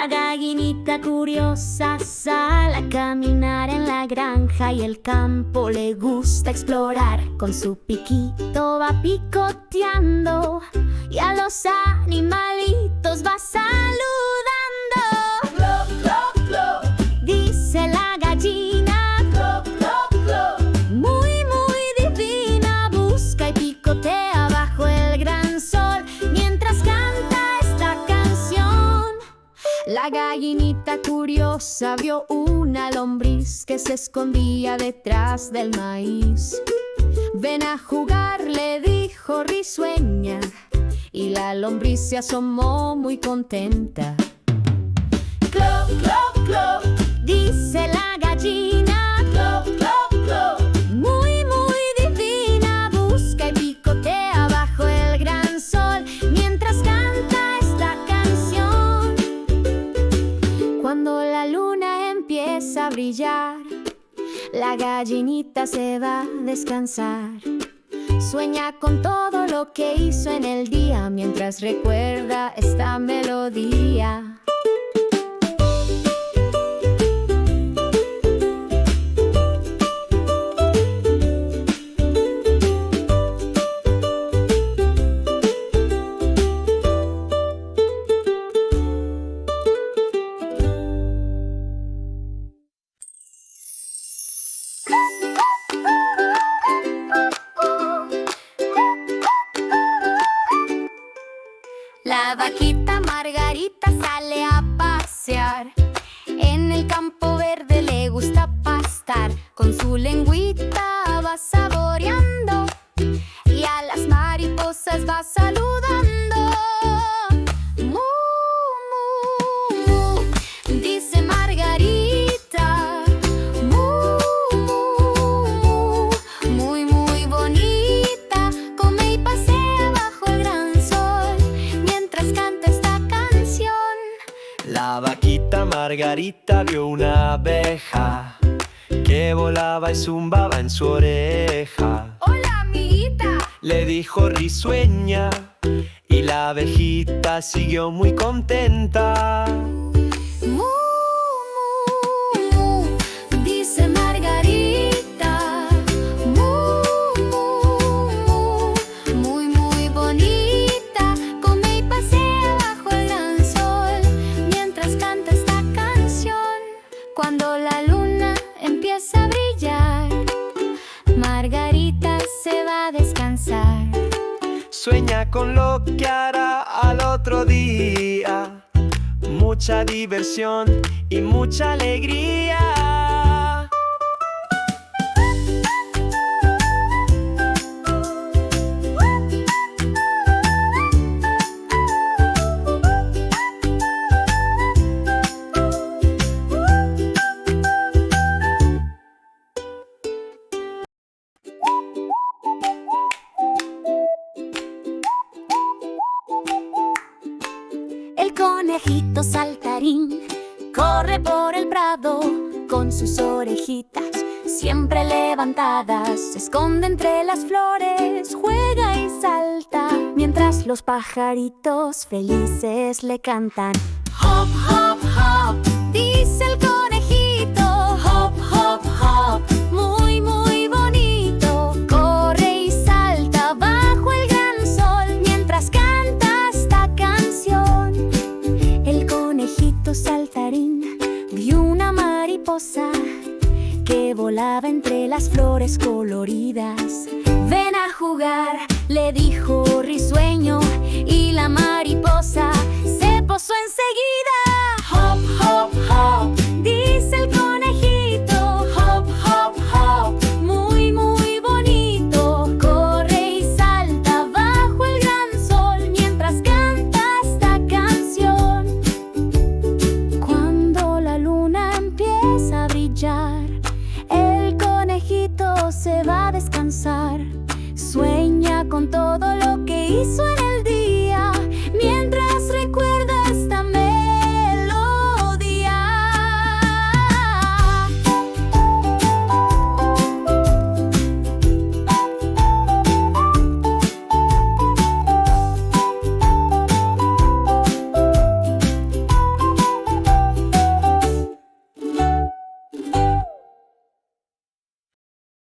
La gallinita curiosa sale a caminar en la granja y el campo le gusta explorar. Con su piquito va picoteando y a los animalitos va saludando. Clo, clo, clo. Dice la gallina, Clo, clo, clo. muy, muy divina, busca y picotea bajo el gran sol mientras canta esta canción. La gallinita curiosa vio una lombriz que se escondía detrás del maíz. Ven a jugar, le dijo risueña, y la lombriz se asomó muy contenta. Clo, clo, clo. Dice la gallina, Clo, clo, clo. muy, muy divina, busca y picotea bajo el gran sol mientras canta esta canción. Cuando la luna empieza a brillar, la gallinita se va a descansar. Sueña con todo lo que hizo en el día mientras recuerda esta melodía. La vaquita Margarita sale a pasear. En el campo verde le gusta pastar. Con su lengüita va saboreando y a las mariposas va saludando. Mu, mu, mu, dice Margarita. Mu, mu, mu, muy, muy bonita. Come y pasea bajo el gran sol mientras canta esta canción. La vaquita Margarita vio una abeja que volaba y zumbaba en su oreja. Hola, amiguita. Le dijo risueña y la abejita siguió muy contenta. Mu, mu, mu, dice Margarita. Mu, mu, mu, muy, muy bonita. Come y pasea bajo el gran sol mientras canta esta canción. Cuando la luna empieza a brillar, Margarita se va a descansar. Sueña con lo que hará al otro día. Mucha diversión y mucha alegría. El conejito saltarín corre por el prado con sus orejitas siempre levantadas. Se esconde entre las flores, juega y salta mientras los pajaritos felices le cantan. Hop, hop, hop, dice el conejito. Hop, hop, hop, muy, muy bonito. Corre y salta bajo el gran sol mientras canta esta canción. El conejito saltarín vio una mariposa que volaba entre las flores coloridas. Ven a jugar, le dijo risueño, y la mariposa se posó enseguida. Hop, hop, hop, dice el conejito. Hop, hop, hop, muy, muy bonito. Corre y salta bajo el gran sol mientras canta esta canción. Cuando la luna empieza a brillar, el conejito se va a descansar. Sueña con todo lo que hizo en el